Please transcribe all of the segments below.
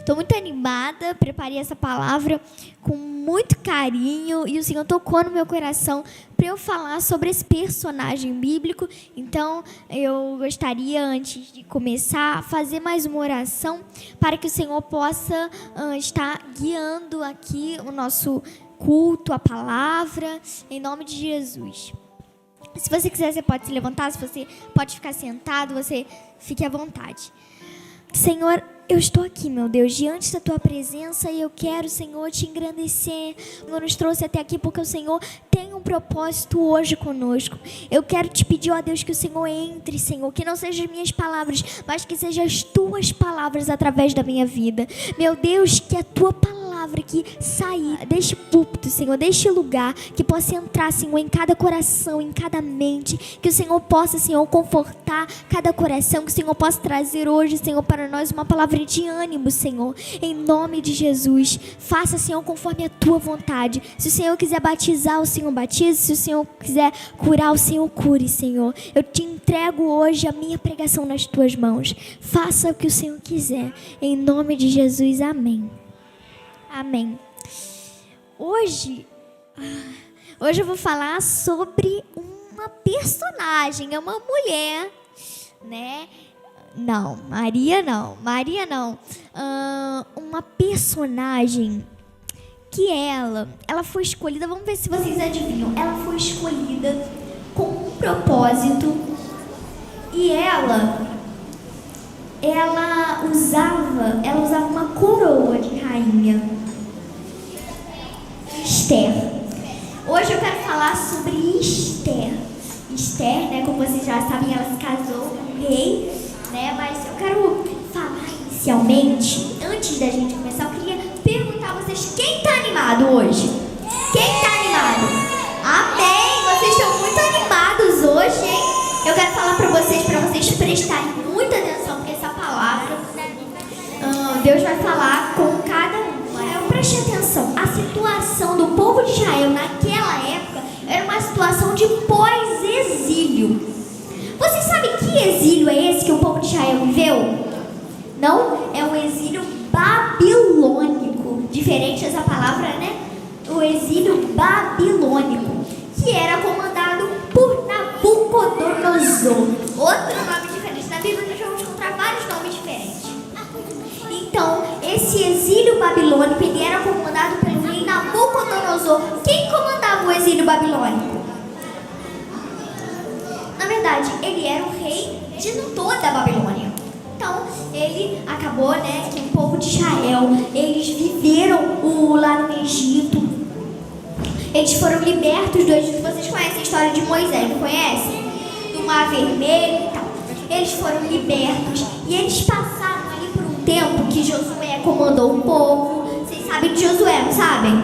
Estou muito animada, preparei essa palavra com muito carinho e o Senhor tocou no meu coração para eu falar sobre esse personagem bíblico. Então, eu gostaria, antes de começar, fazer mais uma oração para que o Senhor possa estar guiando aqui o nosso culto, a palavra, em nome de Jesus. Se você quiser, você pode se levantar, se você pode ficar sentado, você fique à vontade. Senhor, eu estou aqui, meu Deus, diante da Tua presença e eu quero, Senhor, Te engrandecer. O Senhor nos trouxe até aqui porque o Senhor tem um propósito hoje conosco. Eu quero Te pedir, ó Deus, que o Senhor entre, Senhor, que não sejam as minhas palavras, mas que sejam as Tuas palavras através da minha vida. Meu Deus, que a Tua palavra que sair deste púlpito, Senhor, deste lugar, que possa entrar, Senhor, em cada coração, em cada mente, que o Senhor possa, Senhor, confortar cada coração, que o Senhor possa trazer hoje, Senhor, para nós uma palavra de ânimo, Senhor, em nome de Jesus. Faça, Senhor, conforme a Tua vontade. Se o Senhor quiser batizar, o Senhor batize. Se o Senhor quiser curar, o Senhor cure, Senhor. Eu Te entrego hoje a minha pregação nas Tuas mãos. Faça o que o Senhor quiser, em nome de Jesus, amém. Amém. Hoje eu vou falar sobre uma personagem, é uma mulher, né? Não, Maria não. Uma personagem que ela foi escolhida, vamos ver se vocês adivinham. Ela foi escolhida com um propósito e ela usava uma coroa de rainha. Esther. Hoje eu quero falar sobre Esther. Esther, né, como vocês já sabem, ela se casou com um rei, né, mas eu quero falar inicialmente, antes da gente começar, eu queria perguntar a vocês, quem está animado hoje? Quem está animado? Amém! Vocês estão muito animados hoje, hein? Eu quero falar para vocês prestarem muita atenção, porque essa palavra, Deus vai falar com cada um. Preste atenção, a situação do povo de Israel naquela época era uma situação de pós-exílio. Vocês sabem que exílio é esse que o povo de Israel viveu? Não, é um exílio babilônico. Diferente essa palavra, né? O exílio babilônico, que era comandado por Nabucodonosor. Outro nome diferente. Na Bíblia nós vamos encontrar vários nomes diferentes. Então, esse exílio babilônico, ele era comandado pelo rei Nabucodonosor. Quem comandava o exílio babilônico? Na verdade, ele era o rei de toda a Babilônia. Então, ele acabou, né, que o povo de Israel, eles viveram lá no Egito. Eles foram libertos do Egito. Vocês conhecem a história de Moisés, não conhecem? Do Mar Vermelho e tal. Eles foram libertos e eles passaram ali por um tempo que Josué comandou o povo. Vocês sabem de Josué, não sabem?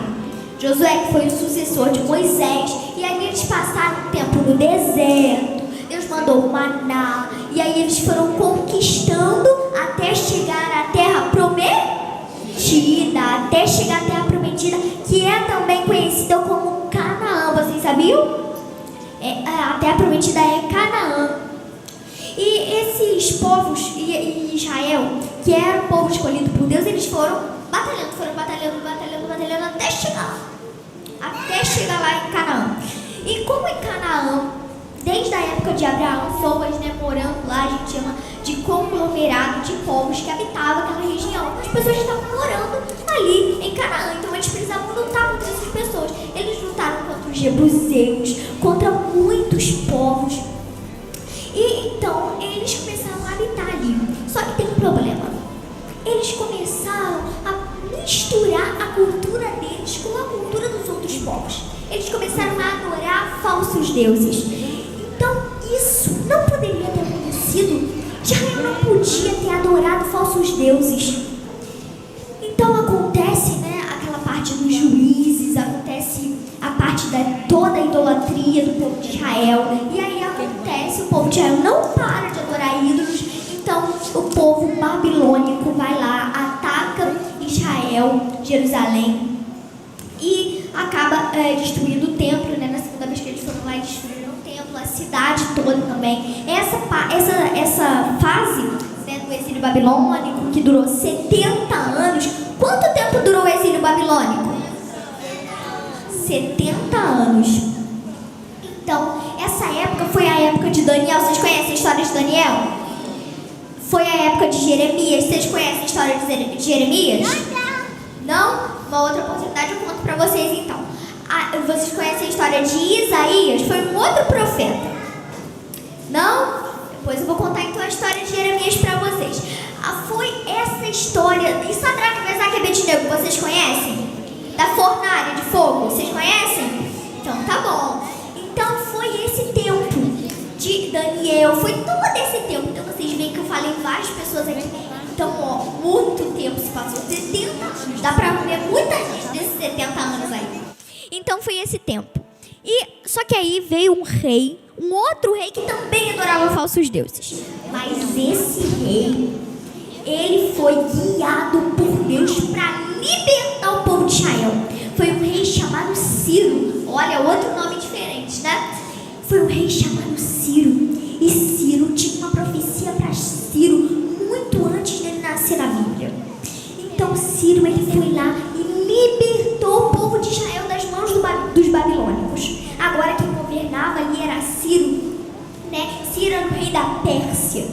Josué que foi o sucessor de Moisés. E aí eles passaram um tempo no deserto. Deus mandou o maná. E aí eles foram conquistando até chegar à terra prometida. Até chegar à terra prometida, que é também conhecida como Canaã. Vocês sabiam? A terra prometida é Canaã. E esses povos, e Israel, que era o povo escolhido por Deus, eles foram batalhando até chegar lá em Canaã. E como em Canaã, desde a época de Abraão, pessoas, né, morando lá, a gente chama de conglomerado de povos que habitavam aquela região. As pessoas estavam morando ali em Canaã, então eles precisavam lutar contra essas pessoas. Eles lutaram contra os jebuseus, contra muitos povos. E então eles começaram a habitar ali. Só que tem um problema. Eles começaram a misturar a cultura deles com a cultura dos outros povos. Eles começaram a adorar falsos deuses. Então isso não poderia ter acontecido. Israel não podia ter adorado falsos deuses. Então acontece, né, aquela parte dos juízes, acontece a parte da toda a idolatria do povo de Israel. E aí acontece, o povo de Israel não para de adorar ídolos. Então o povo babilônico vai lá, ataca Israel, Jerusalém, e acaba destruindo o templo, né? Na segunda vez que eles foram lá e destruíram o templo, a cidade toda também. Essa fase, né, do exílio babilônico, que durou 70 anos, 70 anos. Então, essa época foi a época de Daniel. Vocês conhecem a história de Daniel? Foi a época de Jeremias. Vocês conhecem a história de Jeremias? Não? Uma outra oportunidade eu conto pra vocês então. Vocês conhecem a história de Isaías? Foi um outro profeta. Não? Depois eu vou contar então a história de Jeremias pra vocês. Foi essa história. E Sadraque, Mesaque e Abednego, vocês conhecem? Da fornalha de fogo, vocês conhecem? Então tá bom. Então foi esse tempo de Daniel, foi todo esse tempo. Então vocês veem que eu falei várias pessoas aqui. Então, muito tempo se passou. 70 anos. Dá pra ver muita gente desses 70 anos aí. Então foi esse tempo. Só que aí veio um rei, um outro rei que também adorava falsos deuses. Mas esse rei, ele foi guiado por Deus para libertar o povo de Israel. Foi um rei chamado Ciro. Olha, outro nome diferente, né? Foi um rei chamado Ciro. E Ciro tinha uma profecia para Ciro muito antes dele nascer na Bíblia. Então Ciro, ele foi lá e libertou o povo de Israel das mãos dos babilônicos. Agora quem governava ali era Ciro, né? Ciro era o rei da Pérsia.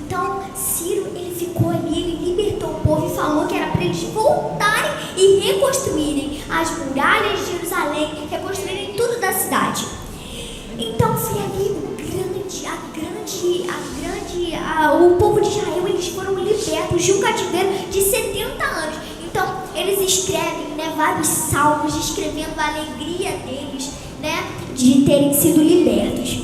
Então Ciro, ele ficou ali, ele libertou o povo e falou que era para eles voltarem e reconstruírem as muralhas de Jerusalém, reconstruírem tudo da cidade. Então foi ali o povo de Israel, eles foram libertos de um cativeiro de 70 anos. Então eles escrevem, né, vários salmos descrevendo a alegria deles, né, de terem sido libertos.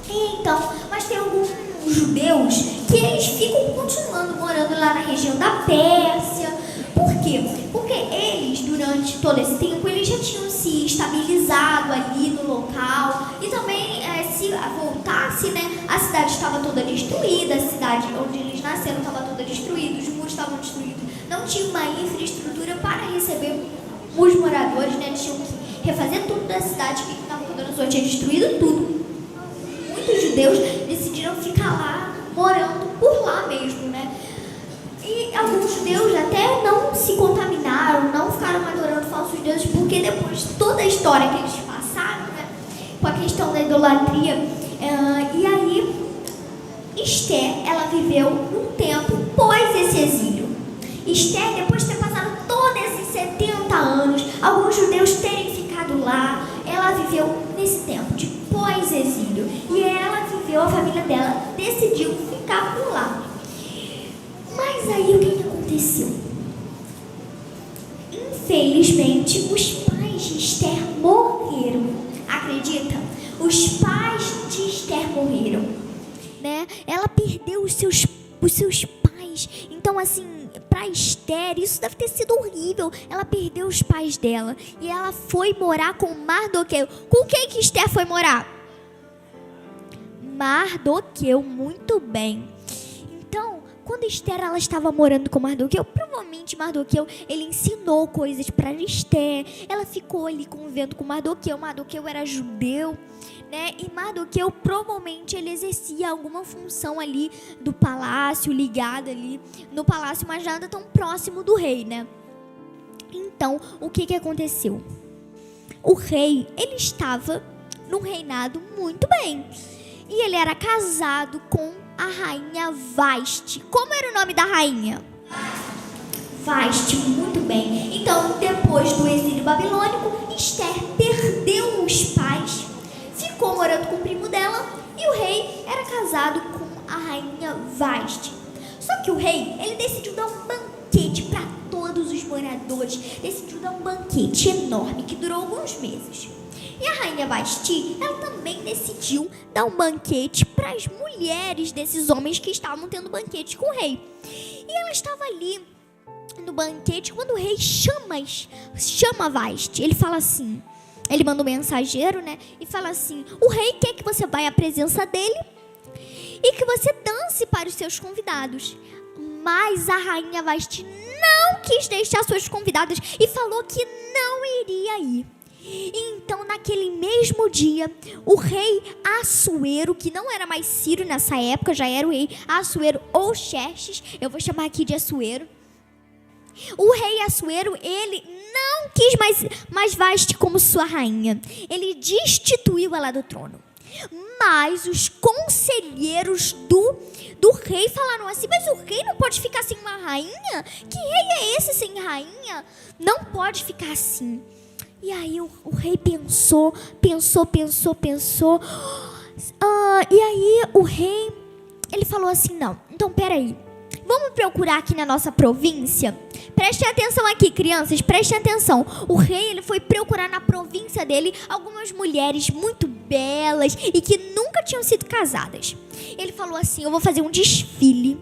Então, mas tem alguns judeus que eles ficam continuando morando lá na região da Pérsia. Por quê? Porque eles, durante todo esse tempo, eles já tinham se estabilizado ali no local. E também, se voltasse, né, a cidade estava toda destruída, a cidade onde eles nasceram estava toda destruída, os muros estavam destruídos. Não tinha uma infraestrutura para receber os moradores, né? Eles tinham que refazer tudo da cidade, que Nabucodonosor tinha destruído tudo. Muitos judeus decidiram ficar lá, morando por lá mesmo, né? E alguns judeus até não se contaminaram, não ficaram adorando falsos deuses, porque depois de toda a história que eles passaram, né, com a questão da idolatria, e aí Esther, ela viveu um tempo pós esse exílio. Esther, depois de ter passado todos esses 70 anos, alguns judeus terem ficado lá, ela viveu nesse tempo de pós-exílio. E ela viveu, a família dela decidiu ficar por lá. Mas aí o que aconteceu? Infelizmente, os pais de Esther morreram. Acredita? Os pais de Esther morreram, né? Ela perdeu os seus pais. Então, assim, para Esther, isso deve ter sido horrível. Ela perdeu os pais dela e ela foi morar com Mardoqueu. Com quem que Esther foi morar? Mardoqueu, muito bem. Então, quando Esther, ela estava morando com Mardoqueu, provavelmente Mardoqueu, ele ensinou coisas para Esther. Ela ficou ali convivendo com Mardoqueu. Mardoqueu era judeu, né? E Mardoqueu, provavelmente, ele exercia alguma função ali do palácio, ligada ali no palácio, mas nada tão próximo do rei, né? Então, o que aconteceu? O rei, ele estava num reinado muito bem. E ele era casado com a rainha Vaste. Como era o nome da rainha? Vaste, muito bem. Então, depois do exílio babilônico, Esther perdeu os pais, ficou morando com o primo dela, e o rei era casado com a rainha Vaste. Só que o rei, ele decidiu dar um banquete para todos os moradores. Decidiu dar um banquete enorme, que durou alguns meses. E a rainha Vasti, ela também decidiu dar um banquete para as mulheres desses homens que estavam tendo banquete com o rei. E ela estava ali no banquete quando o rei chama Vasti. Ele fala assim, ele manda um mensageiro, né? E fala assim, o rei quer que você vá à presença dele e que você dance para os seus convidados. Mas a rainha Vasti não quis deixar suas convidadas e falou que não iria ir. Então, naquele mesmo dia, o rei Assuero, que não era mais Ciro nessa época, já era o rei Assuero ou Xerxes, eu vou chamar aqui de Assuero. O rei Assuero, ele não quis mais Vaste como sua rainha. Ele destituiu ela do trono. Mas os conselheiros do rei falaram assim: mas o rei não pode ficar sem uma rainha? Que rei é esse sem rainha? Não pode ficar assim. E aí o rei pensou. E aí o rei, ele falou assim: não, então peraí, vamos procurar aqui na nossa província. Prestem atenção aqui, crianças, prestem atenção. O rei, ele foi procurar na província dele algumas mulheres muito belas e que nunca tinham sido casadas. Ele falou assim: eu vou fazer um desfile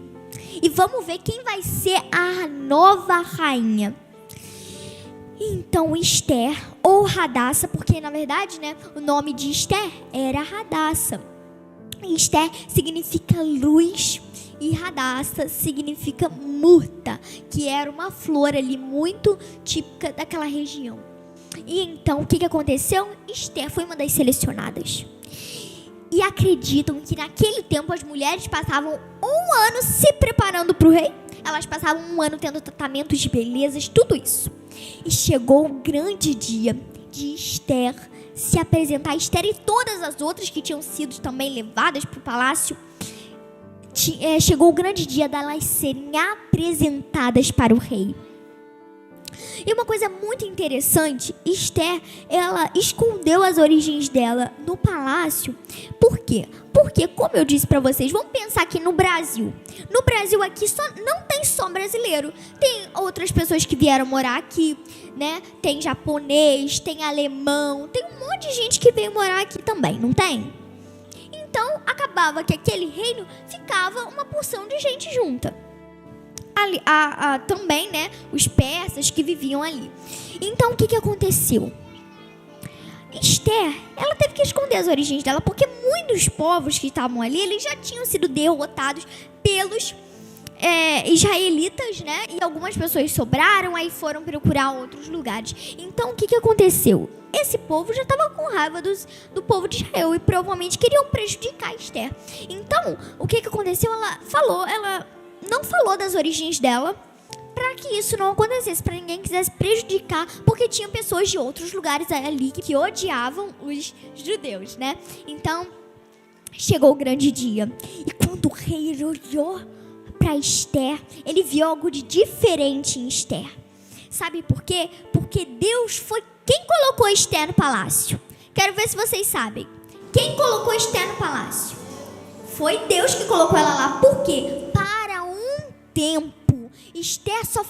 e vamos ver quem vai ser a nova rainha. Então Esther, ou Hadassah, porque na verdade, né, o nome de Esther era Hadassah. Esther significa luz e Hadassah significa murta, que era uma flor ali muito típica daquela região. E então o que aconteceu? Esther foi uma das selecionadas. E acreditam que naquele tempo as mulheres passavam um ano se preparando para o rei. Elas passavam um ano tendo tratamentos de belezas, tudo isso. E chegou o grande dia de Esther se apresentar. Esther e todas as outras que tinham sido também levadas para o palácio. Chegou o grande dia delas serem apresentadas para o rei. E uma coisa muito interessante, Esther, ela escondeu as origens dela no palácio. Por quê? Porque, como eu disse para vocês, vamos pensar aqui no Brasil. No Brasil aqui não tem só brasileiro. Tem outras pessoas que vieram morar aqui, né? Tem japonês, tem alemão, tem um monte de gente que veio morar aqui também, não tem? Então, acabava que aquele reino ficava uma porção de gente junta. Também, né, os persas que viviam ali. Então, o que aconteceu? Esther, ela teve que esconder as origens dela, porque muitos povos que estavam ali, eles já tinham sido derrotados pelos israelitas, né? E algumas pessoas sobraram, aí foram procurar outros lugares. Então, o que aconteceu? Esse povo já estava com raiva do povo de Israel e provavelmente queriam prejudicar Esther. Então, o que aconteceu? Ela não falou das origens dela para que isso não acontecesse, para ninguém quisesse prejudicar, porque tinha pessoas de outros lugares ali que odiavam os judeus, né? Então, chegou o grande dia. E quando o rei olhou para Esther, ele viu algo de diferente em Esther. Sabe por quê? Porque Deus foi quem colocou Esther no palácio. Quero ver se vocês sabem. Quem colocou Esther no palácio? Foi Deus que colocou ela lá. Por quê? Para um tempo. Esther só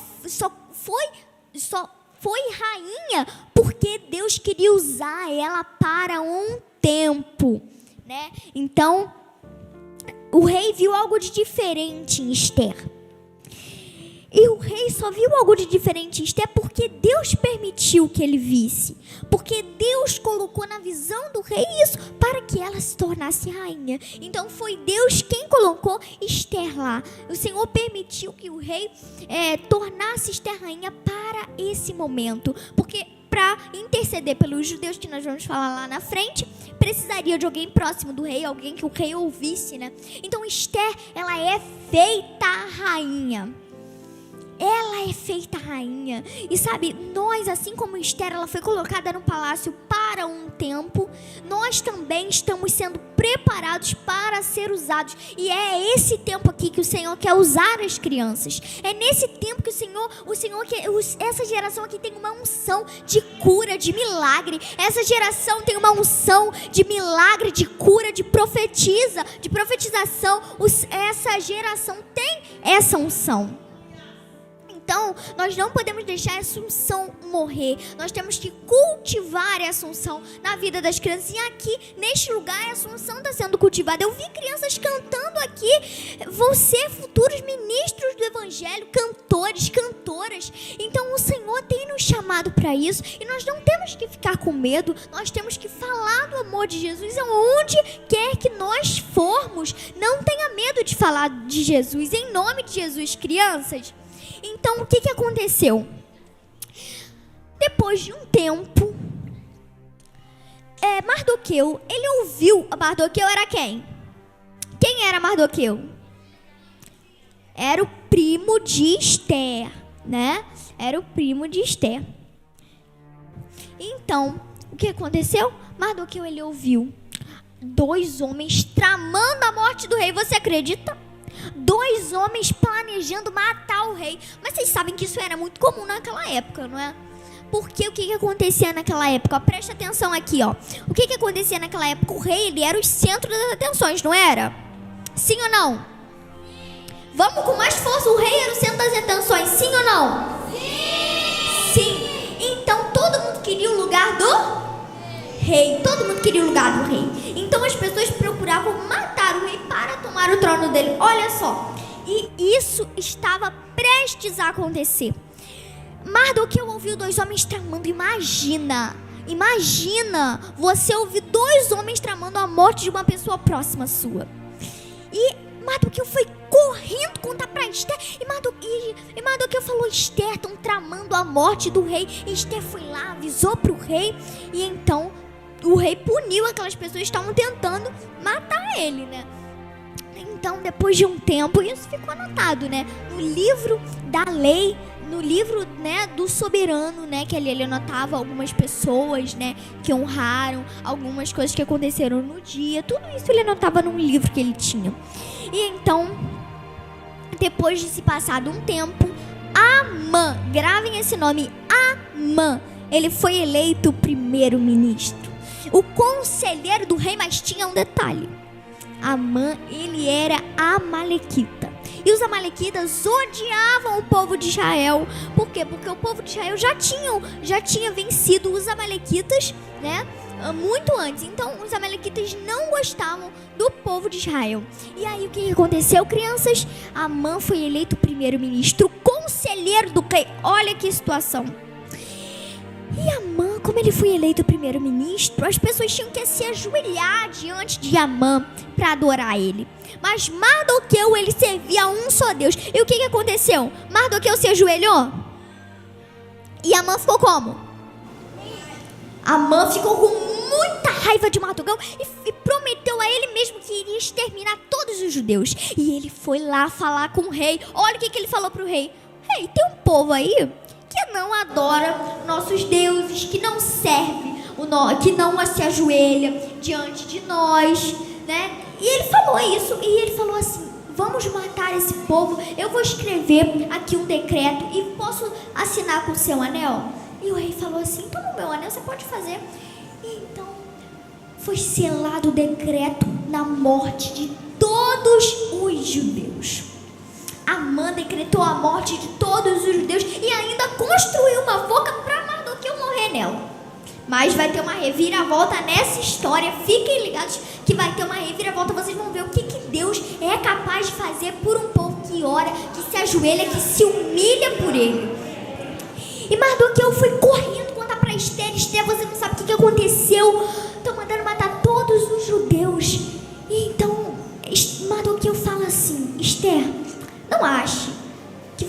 foi rainha porque Deus queria usar ela para um tempo, né? Então, o rei viu algo de diferente em Esther. E o rei só viu algo de diferente em Esther porque Deus permitiu que ele visse. Porque Deus colocou na visão do rei isso para que ela se tornasse rainha. Então foi Deus quem colocou Esther lá. O Senhor permitiu que o rei tornasse Esther rainha para esse momento. Porque para interceder pelos judeus, que nós vamos falar lá na frente, precisaria de alguém próximo do rei, alguém que o rei ouvisse, né? Então Esther, ela é feita rainha. Ela é feita rainha. E sabe, nós, assim como Esther, ela foi colocada no palácio para um tempo, nós também estamos sendo preparados para ser usados. E é esse tempo aqui que o Senhor quer usar as crianças. É nesse tempo que o Senhor quer, essa geração aqui tem uma unção de cura, de milagre. Essa geração tem uma unção de milagre, de cura, de profetização. Essa geração tem essa unção. Então, nós não podemos deixar essa unção morrer. Nós temos que cultivar essa unção na vida das crianças. E aqui, neste lugar, essa unção está sendo cultivada. Eu vi crianças cantando aqui. Vão ser futuros ministros do Evangelho, cantores, cantoras. Então, o Senhor tem nos chamado para isso. E nós não temos que ficar com medo. Nós temos que falar do amor de Jesus aonde quer que nós formos. Não tenha medo de falar de Jesus. Em nome de Jesus, crianças. Então, o que aconteceu? Depois de um tempo, Mardoqueu, ele ouviu. Mardoqueu era quem? Quem era Mardoqueu? Era o primo de Esther, né? era o primo de Esther. Então, o que aconteceu? Mardoqueu, ele ouviu 2 homens tramando a morte do rei. Você acredita? 2 homens planejando matar o rei. Mas vocês sabem que isso era muito comum naquela época, não é? Porque o que acontecia naquela época? Presta atenção aqui, ó. O que acontecia naquela época? O rei, ele era o centro das atenções, não era? Sim ou não? Vamos com mais força. O rei era o centro das atenções, sim ou não? Sim. Então todo mundo queria o lugar do rei. Todo mundo queria o lugar do rei. Então as pessoas procuravam matar o rei para tomar o trono dele. Olha só. E isso estava prestes a acontecer. Mardoqueu ouviu 2 homens tramando. Imagina você ouvir 2 homens tramando a morte de uma pessoa próxima sua. E Mardoqueu foi correndo contar para Esther. E Mardoqueu falou: Esther, estão tramando a morte do rei. E Esther foi lá, avisou para o rei. E então o rei puniu aquelas pessoas que estavam tentando matar ele, né? Então, depois de um tempo, isso ficou anotado, né? No livro da lei, no livro, né, do soberano, né? Que ele anotava algumas pessoas, né, que honraram, algumas coisas que aconteceram no dia. Tudo isso ele anotava num livro que ele tinha. E então, depois de se passado um tempo, Amã, gravem esse nome, Amã, ele foi eleito primeiro-ministro. O conselheiro do rei, mas tinha um detalhe. Amã, ele era amalequita. E os amalequitas odiavam o povo de Israel. Por quê? Porque o povo de Israel já tinha vencido os amalequitas, né? Muito antes. Então, os amalequitas não gostavam do povo de Israel. E aí, o que aconteceu, crianças? Amã foi eleito primeiro-ministro, conselheiro do rei. Olha que situação. E Amã, como ele foi eleito primeiro-ministro, as pessoas tinham que se ajoelhar diante de Amã para adorar ele. Mas Mardoqueu, ele servia a um só Deus. E o que aconteceu? Mardoqueu se ajoelhou? E Amã ficou como? Amã ficou com muita raiva de Mardoqueu e prometeu a ele mesmo que iria exterminar todos os judeus. E ele foi lá falar com o rei. Olha o que ele falou para o rei. Rei, tem um povo aí que não adora nossos deuses, que não serve, que não se ajoelha diante de nós, né? E ele falou isso, e ele falou assim: vamos matar esse povo, eu vou escrever aqui um decreto e posso assinar com o seu anel? E o rei falou assim: então no meu anel você pode fazer. E então foi selado o decreto na morte de todos os judeus. Amã decretou a morte de todos os judeus e ainda construiu uma forca para Mardoqueu morrer nela. Mas vai ter uma reviravolta nessa história. Fiquem ligados que vai ter uma reviravolta. Vocês vão ver o que Deus é capaz de fazer por um povo que ora, que se ajoelha, que se humilha por ele. E Mardoqueu foi correndo contar para Esther. Esther, você não sabe o que aconteceu. Estão mandando matar todos os judeus. E então Mardoqueu fala assim: Esther, não ache que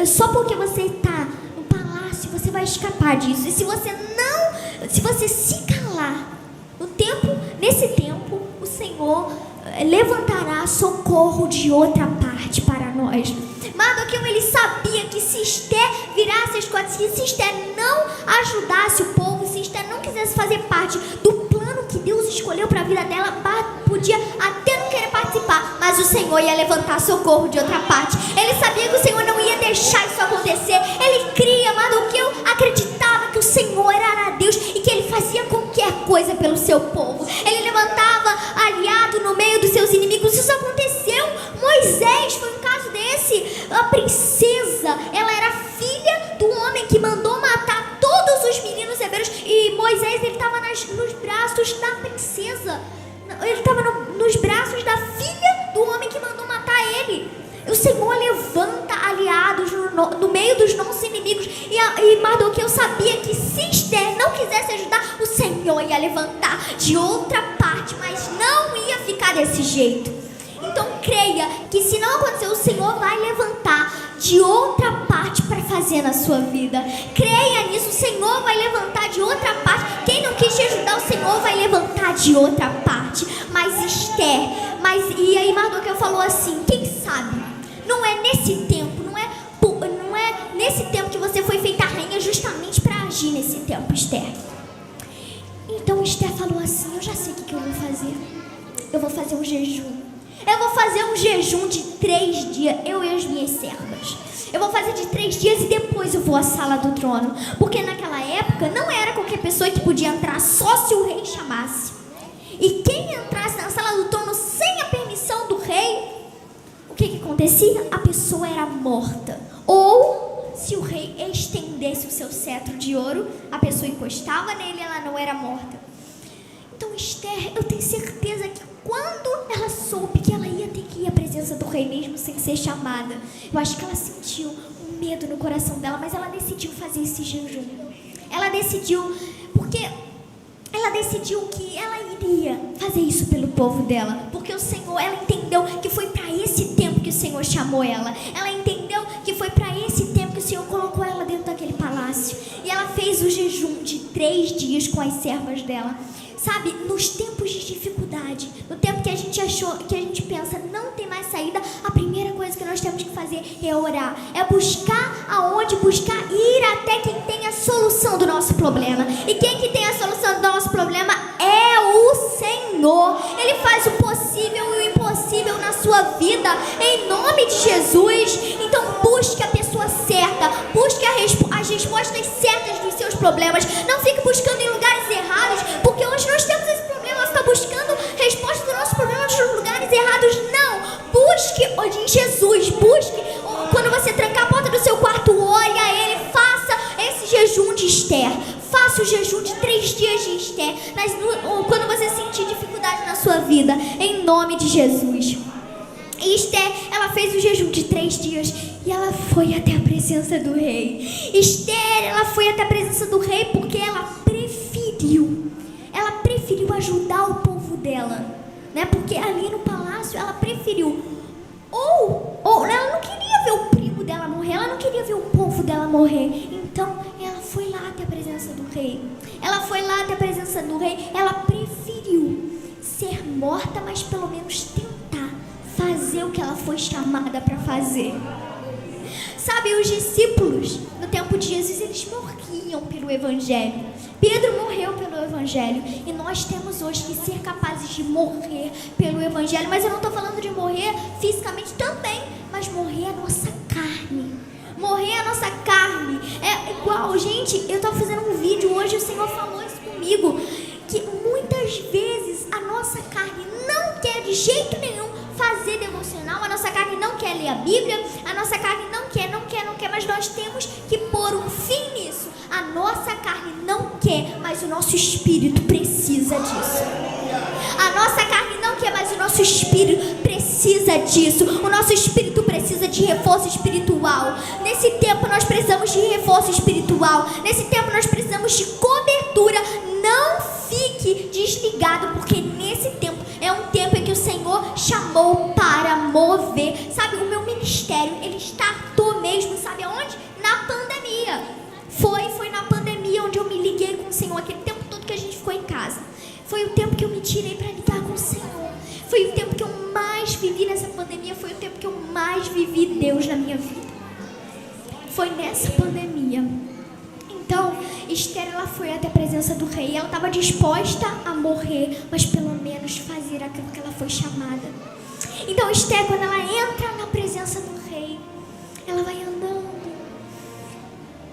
só porque você está no palácio, você vai escapar disso. E se você se calar, nesse tempo, o Senhor levantará socorro de outra parte para nós. Mardoqueu, ele sabia que se Esther virasse as costas, se Esther não ajudasse o povo, se Esther não quisesse fazer parte do plano que Deus escolheu para a vida dela, podia até não querer participar, mas o Senhor ia levantar socorro de outra parte. Ele sabia que o Senhor não ia deixar isso acontecer. Ele cria, Mardoqueu acreditava que o Senhor era Deus e que ele fazia qualquer coisa pelo seu povo. Ele levantava aliado no meio dos seus inimigos. Isso aconteceu. Moisés foi um caso desse. A princesa, ela era filha do homem que mandou matar todos os meninos hebreus. E Moisés, ele estava nos braços da princesa. Ele estava nos braços da filha do homem que mandou matar ele. O Senhor levanta aliados no meio dos nossos inimigos. E Mardoqueu sabia que se Esther não quisesse ajudar, o Senhor ia levantar de outra parte, mas não ia ficar desse jeito. Então creia que se não acontecer, o Senhor vai levantar de outra parte para fazer na sua vida. Creia nisso, o Senhor vai levantar de outra parte. Quem não quis te ajudar, o Senhor vai levantar de outra parte. E aí Mardoqueu falou assim: quem sabe, não é nesse tempo, não é nesse tempo que você vou fazer um jejum. Eu vou fazer um jejum de 3 dias, eu e as minhas servas. Eu vou fazer de 3 dias e depois eu vou à sala do trono. Porque naquela época não era qualquer pessoa que podia entrar, só se o rei chamasse. E quem entrasse na sala do trono sem a permissão do rei, o que acontecia? A pessoa era morta. Ou, se o rei estendesse o seu cetro de ouro, a pessoa encostava nele e ela não era morta. Então Esther, eu tenho certeza que quando ela soube que ela ia ter que ir à presença do rei mesmo sem ser chamada, eu acho que ela sentiu um medo no coração dela, mas ela decidiu fazer esse jejum. Ela decidiu, porque ela decidiu que ela iria fazer isso pelo povo dela, porque o Senhor, ela entendeu que foi para esse tempo que o Senhor chamou ela. Ela entendeu que foi para esse tempo que o Senhor colocou ela dentro daquele palácio. E ela fez o jejum de 3 dias com as servas dela. Sabe, nos tempos de dificuldade, no tempo que a gente achou, que a gente pensa não tem mais saída, a primeira coisa que nós temos que fazer é orar, é buscar aonde buscar, ir até quem tem a solução do nosso problema. E quem que tem a solução do nosso problema é o Senhor. Ele faz o possível e o impossível na sua vida, em nome de Jesus. Então busque a pessoa certa, busque as respostas certas dos seus problemas. Não fique buscando em lugares errados, porque hoje nós temos esse problema, nós estamos buscando resposta do nosso problema nos lugares errados. Não, busque em Jesus, busque. Quando você trancar a porta do seu quarto, ore a Ele, faça esse jejum de Esther. Faça o jejum de 3 dias de Esther, quando você sentir dificuldade na sua vida, em nome de Jesus. E Esther, ela fez o jejum de 3 dias e ela foi até a presença do rei. Esther, ela foi até a presença do rei porque ela preferiu ajudar o povo dela, né? Porque ali no palácio ela preferiu, ou ela não queria ver o primo dela morrer, ela não queria ver o povo dela morrer. Então ela foi lá até a presença do rei. Ela preferiu ser morta, mas pelo menos tentar fazer o que ela foi chamada para fazer. Sabe, os discípulos no tempo de Jesus, eles morriam pelo Evangelho. Pedro morreu pelo Evangelho. E nós temos hoje que ser capazes de morrer pelo Evangelho. Mas eu não estou falando de morrer fisicamente também, mas morrer a nossa carne. Morrer a nossa carne. É igual, gente, eu estava fazendo um vídeo hoje, o Senhor falou isso comigo, que muitas vezes a nossa carne não quer de jeito nenhum fazer devocional, a nossa carne não quer ler a Bíblia, a nossa carne não quer, mas nós temos que pôr um fim nisso. A nossa carne não quer, mas o nosso espírito precisa disso. A nossa carne não quer, mas o nosso espírito precisa disso. O nosso espírito precisa de reforço espiritual. Nesse tempo nós precisamos de reforço espiritual. Nesse tempo nós precisamos de cobertura. Não fique desligado, porque nesse tempo é um tempo em que o Senhor chamou para mover. Sabe, o meu ministério, ele startou mesmo, sabe aonde? Na pandemia. Foi na pandemia onde eu me liguei com o Senhor, aquele tempo todo que a gente ficou em casa. Foi o tempo que eu me tirei para ligar com o Senhor. Foi o tempo que eu mais vivi nessa pandemia, foi o tempo que eu mais vivi Deus na minha vida. Foi nessa pandemia. Então, Esther, ela foi até a presença do rei. Ela estava disposta a morrer, mas pelo menos fazer aquilo que ela foi chamada. Então, Esther, quando ela entra na presença do rei, ela vai andando.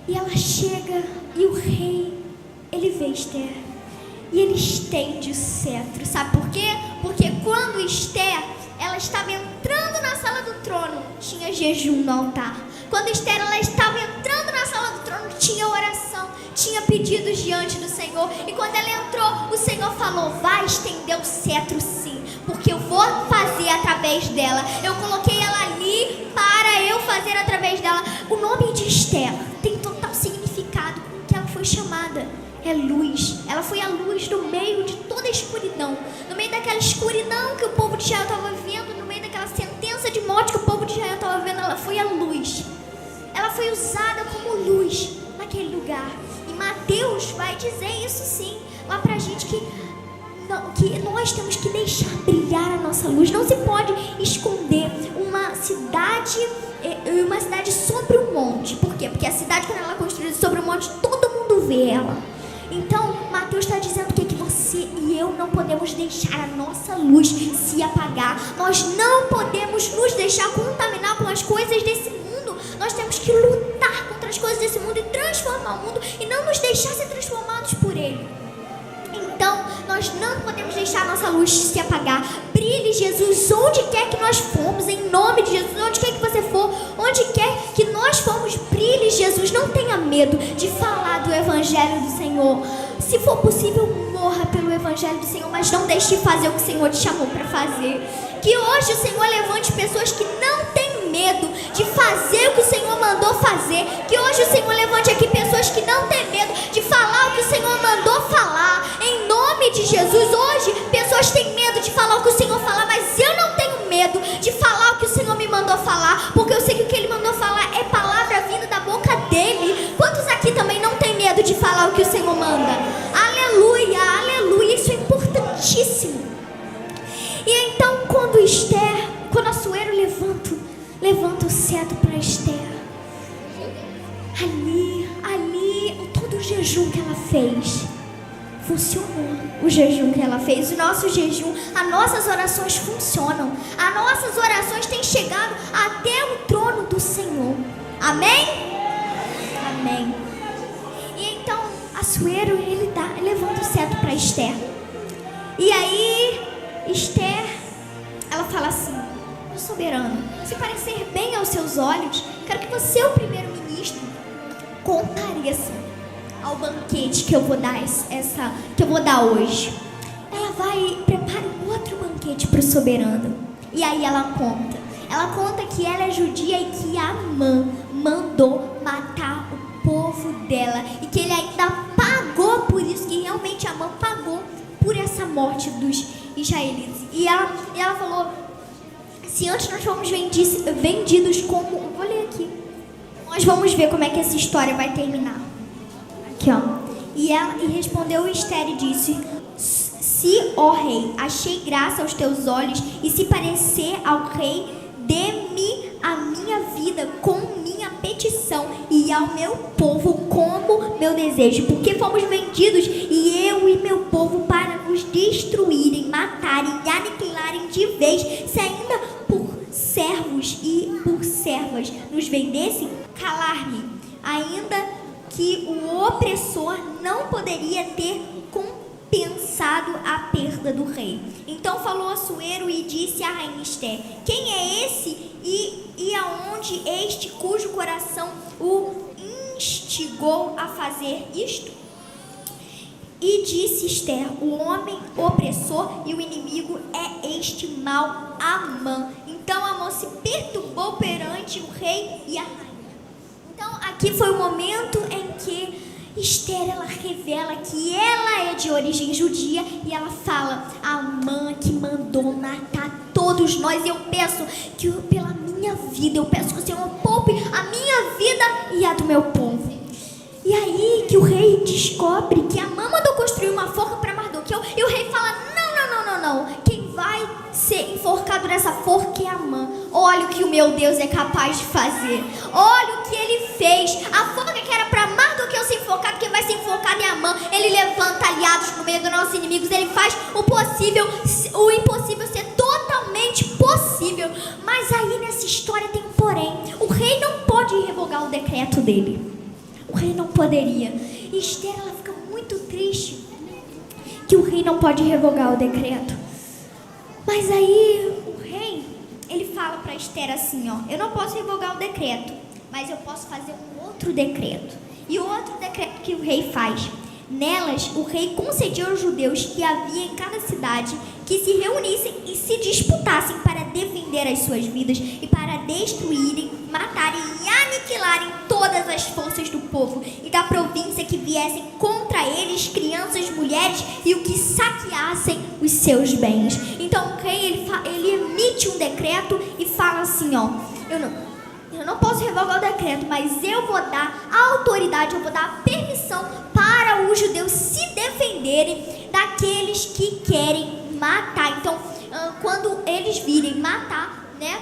E ela chega e o rei, ele vê Esther. E ele estende o cetro. Sabe por quê? Porque quando Esther, ela estava entrando na sala do trono, tinha jejum no altar. Quando Esther, ela estava entrando na sala do trono, tinha oração, tinha pedidos diante do Senhor. E quando ela entrou, o Senhor falou: vai estender o cetro sim, porque eu vou fazer através dela. Eu coloquei ela ali para eu fazer através dela. O nome de Esther tem total significado com o que ela foi chamada. É luz. Ela foi a luz no meio de toda a escuridão. No meio daquela escuridão que o povo de Israel estava vendo, no meio daquela sentença de morte que o povo de Israel estava vendo, ela foi a luz. Ela foi usada como luz naquele lugar. E Mateus vai dizer isso sim, lá pra gente, que nós temos que deixar brilhar a nossa luz. Não se pode esconder uma cidade sobre um monte. Por quê? Porque a cidade, quando ela é construída sobre um monte, todo mundo vê ela. Então, Mateus está dizendo que você você e eu não podemos deixar a nossa luz se apagar. Nós não podemos nos deixar contaminar com as coisas desse mundo. Nós temos que lutar contra as coisas desse mundo e transformar o mundo e não nos deixar ser transformados por ele. Então, nós não podemos deixar a nossa luz se apagar. Brilhe, Jesus, onde quer que nós formos, em nome de Jesus, onde quer que você for, onde quer que nós formos, brilhe, Jesus. Não tenha medo de falar do Evangelho do Senhor. Se for possível, morra pelo Evangelho do Senhor, mas não deixe de fazer o que o Senhor te chamou para fazer. Que hoje o Senhor levante pessoas que não têm medo de fazer o que o Senhor mandou fazer. Que hoje o Senhor levante aqui pessoas que não têm medo de falar o que o Senhor mandou falar. Em nome de Jesus, hoje pessoas têm medo de falar o que o Senhor fala, mas eu não tenho medo de falar o que o Senhor me mandou falar, porque eu sei que o que Ele mandou falar é palavra vinda da boca dEle. Quantos aqui também não têm medo de falar o que o Senhor manda? Aleluia, aleluia, isso é importantíssimo. E então quando Assuero levanta o cetro para Esther, ali, todo o jejum que ela fez, funcionou. O jejum que ela fez, o nosso jejum, as nossas orações funcionam. As nossas orações têm chegado até o trono do Senhor. Amém? Amém. E então, Assuero, ele levanta o cetro para Esther. E aí, Esther, ela fala assim: meu soberano, se parecer bem aos seus olhos, quero que você, o primeiro-ministro, compareça ao banquete que eu vou dar hoje. Ela vai preparar um outro banquete para o soberano. E aí ela conta que ela é judia e que Amã mandou matar o povo dela e que ele ainda pagou por isso, que realmente Amã pagou por essa morte dos israelitas. E ela falou: se antes nós fomos vendidos como... Vou ler aqui. Nós vamos ver como é que essa história vai terminar. Aqui, ó. E respondeu Esther e disse: se, ó rei, achei graça aos teus olhos, e se parecer ao rei, dê-me a minha vida com minha petição, e ao meu povo como meu desejo, porque fomos vendidos, e eu e meu povo, para nos destruírem, matarem e aniquilarem de vez. Se ainda por servos e por servas nos vendessem, calar-me, ainda que o opressor não poderia ter compensado a perda do rei. Então falou Assuero e disse à rainha Esther: quem é esse e aonde este cujo coração o instigou a fazer isto? E disse Esther: o homem opressor e o inimigo é este mau Amã. Então Amã se perturbou perante o rei e a rainha. Então aqui foi o momento em que Esther, ela revela que ela é de origem judia e ela fala: Amã que mandou matar todos nós. E eu peço que pela minha vida, eu peço que o Senhor poupe a minha vida e a do meu povo. E aí que o rei descobre que Amã mandou construir uma forca para Mardoqueu, e o rei fala: não, quem vai ser enforcado nessa forca é Amã. Olha o que o meu Deus é capaz de fazer, olha o que ele fez. A forca que era para Mardoqueu ser enforcado, quem vai ser enforcado é Amã. Ele levanta aliados no meio dos nossos inimigos, ele faz o impossível ser totalmente possível. Mas aí nessa história tem um porém: o rei não pode revogar o decreto dele. O rei não poderia. E Esther, ela fica muito triste que o rei não pode revogar o decreto. Mas aí o rei, ele fala para Esther assim, ó: eu não posso revogar o decreto, mas eu posso fazer um outro decreto. E o outro decreto que o rei faz: nelas o rei concedeu aos judeus que havia em cada cidade que se reunissem e se disputassem para defender as suas vidas e para destruírem, matarem e aniquilarem todas as forças do povo e da província que viessem contra eles, crianças, mulheres, e o que saqueassem os seus bens. Então o rei, ele emite um decreto e fala assim, ó: eu não posso revogar o decreto, mas eu vou dar a autoridade, eu vou dar a permissão para os judeus se defenderem daqueles que querem matar. Então, quando eles virem matar, né,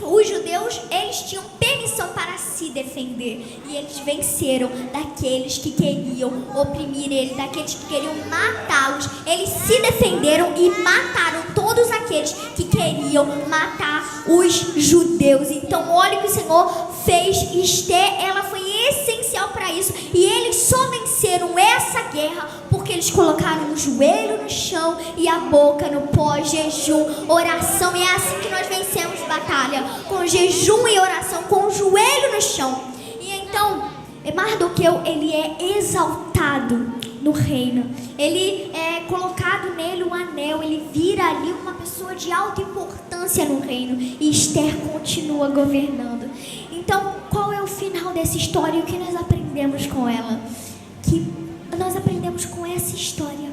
os judeus, eles tinham permissão para se defender, e eles venceram daqueles que queriam oprimir eles, daqueles que queriam matá-los. Eles se defenderam e mataram todos aqueles que queriam matar os judeus. Então olha o que o Senhor fez. Esther, ela foi essencial para isso, e eles só venceram essa guerra porque eles colocaram o joelho no chão e a boca no pó, jejum, oração. E é assim que nós vencemos batalha, com jejum e oração, com o joelho no chão. E então Mardoqueu, ele é exaltado no reino, ele é colocado nele um anel, ele vira ali uma pessoa de alta importância no reino, e Esther continua governando. Então qual é o final dessa história e o que nós aprendemos com ela? Que nós aprendemos com essa história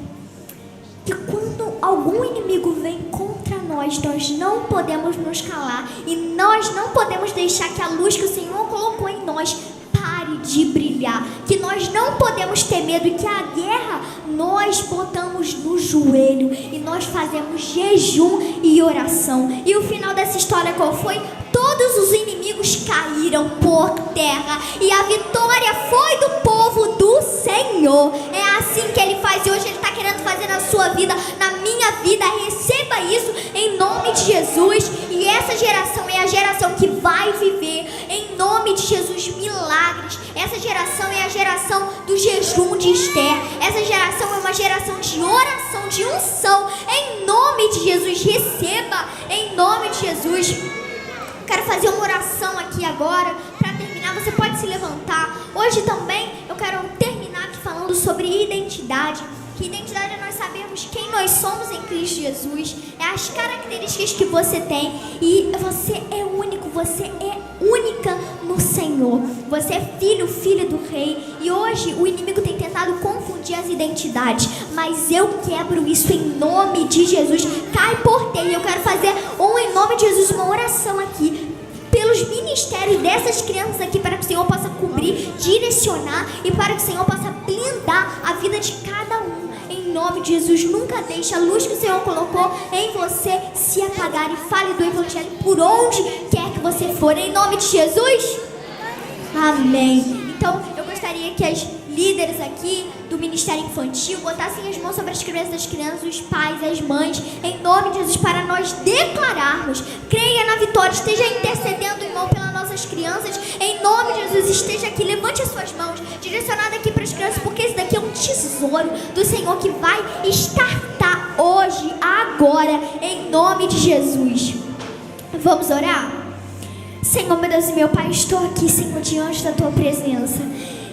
que quando algum inimigo vem contra nós, nós não podemos nos calar, e nós não podemos deixar que a luz que o Senhor colocou em nós pare de brilhar, que nós não podemos ter medo, e que a guerra nós botamos no joelho e nós fazemos jejum e oração. E o final dessa história qual foi? Todos os inimigos caíram por terra e a vitória foi do povo do Senhor. É assim que Ele faz, e hoje Ele está querendo fazer na sua vida, na minha vida. Receba isso em nome de Jesus. E essa geração é a geração que vai viver em nome de Jesus milagres. Essa geração é a geração do jejum de Esther. Essa geração é uma geração de oração, de unção. Em nome de Jesus, receba em nome de Jesus. Quero fazer uma oração aqui agora. Para terminar, você pode se levantar. Hoje também eu quero terminar aqui falando sobre identidade. Que identidade é nós sabermos quem nós somos em Cristo Jesus. É as características que você tem. E você é único, você é única no Senhor. Você é filho, filha do rei. E hoje o inimigo tem tentado confundir as identidades, mas eu quebro isso em nome de Jesus. Cai por terra. Eu quero fazer em nome de Jesus uma oração aqui pelos ministérios dessas crianças aqui, para que o Senhor possa cobrir, direcionar, e para que o Senhor possa blindar a vida de cada um. Em nome de Jesus, nunca deixe a luz que o Senhor colocou em você se apagar, e fale do Evangelho por onde quer que você for. Em nome de Jesus, amém. Então eu gostaria que as líderes aqui do Ministério Infantil botassem as mãos sobre as crianças, os pais, as mães, em nome de Jesus, para nós declararmos. Creia na vitória, esteja intercedendo, irmão, pelas nossas crianças, em nome de Jesus. Esteja aqui, levante as suas mãos, direcionada aqui para as crianças, porque esse daqui é um tesouro do Senhor que vai startar hoje, agora, em nome de Jesus. Vamos orar? Senhor, meu Deus e meu Pai, estou aqui, Senhor, diante da Tua presença.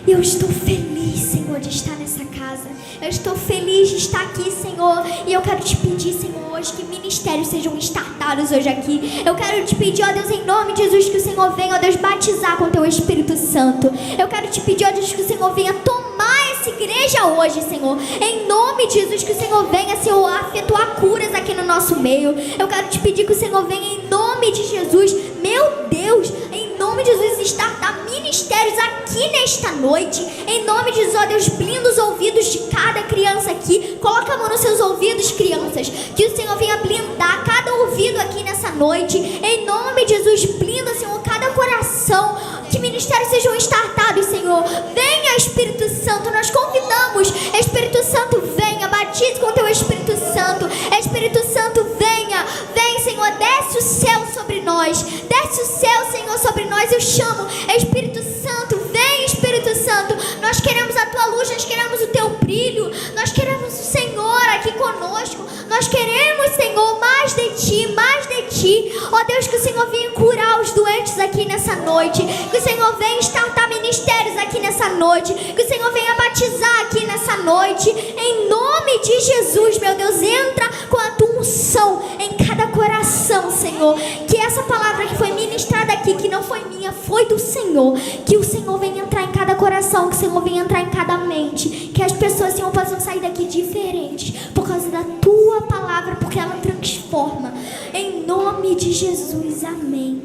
Eu estou feliz, Senhor, de estar nessa casa. Eu estou feliz de estar aqui, Senhor. E eu quero te pedir, Senhor, hoje que ministérios sejam startados hoje aqui. Eu quero te pedir, ó Deus, em nome de Jesus, que o Senhor venha, ó Deus, batizar com o Teu Espírito Santo. Eu quero te pedir, ó Deus, que o Senhor venha tomar essa igreja hoje, Senhor. Em nome de Jesus, que o Senhor venha, Senhor, efetuar curas aqui no nosso meio. Eu quero te pedir que o Senhor venha, em nome de Jesus. Meu Deus, em nome de Jesus, startar ministérios aqui nesta noite. Em nome de Jesus, ó Deus, blinda os ouvidos de cada criança aqui. Coloca a mão nos seus ouvidos, crianças. Que o Senhor venha blindar cada ouvido aqui nessa noite. Em nome de Jesus, blinda, Senhor, cada coração. Que ministérios sejam startados, Senhor. Venha, Espírito Santo, nós convidamos. Espírito Santo, venha, batize com o Teu Espírito Santo. Espírito Santo, venha. Vem, Senhor, desce o céu sobre nós. Desce o céu, Senhor, sobre nós. Eu chamo, Espírito Santo, vem, Espírito Santo. Nós queremos a Tua luz, nós queremos o Teu brilho. Nós queremos o Senhor aqui conosco. Nós queremos, Senhor, mais de Ti, mais de Ti. Ó Deus, que o Senhor venha curar os doentes aqui nessa noite. Que o Senhor venha startar ministérios aqui nessa noite. Que o Senhor venha batizar aqui nessa noite. Em nome de Jesus, meu Deus, entra com a Tua unção em cada coração, Senhor. Que essa palavra que foi ministrada aqui, que não foi minha, foi do Senhor. Que o Senhor venha entrar em cada coração, que o Senhor venha entrar em cada mente. Que as pessoas, Senhor, possam sair daqui diferentes por causa da Tua palavra, porque ela transforma. Em nome de Jesus, amém.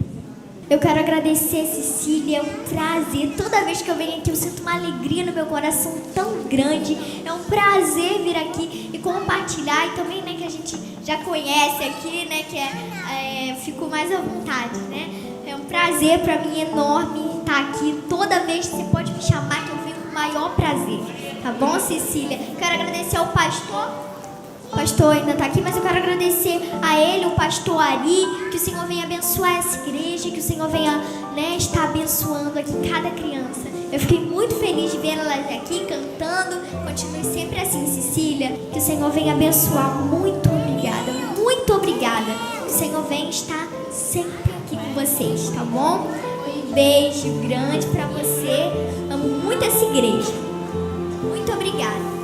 Eu quero agradecer, Cecília, é um prazer. Toda vez que eu venho aqui eu sinto uma alegria no meu coração tão grande. É um prazer vir aqui e compartilhar. E também, né, que a gente já conhece aqui, né, que fico mais à vontade, né? É um prazer para mim enorme estar aqui. Toda vez que você pode me chamar, que eu venho com o maior prazer. Tá bom, Cecília? Quero agradecer ao pastor. O pastor ainda está aqui, mas eu quero agradecer a ele, o pastor Ari, que o Senhor venha abençoar essa igreja, que o Senhor venha, né, estar abençoando aqui cada criança. Eu fiquei muito feliz de ver elas aqui cantando. Continue sempre assim, Cecília. Que o Senhor venha abençoar. Muito obrigada, muito obrigada. Que o Senhor venha estar sempre aqui com vocês, tá bom? Um beijo grande para você. Amo muito essa igreja. Muito obrigada.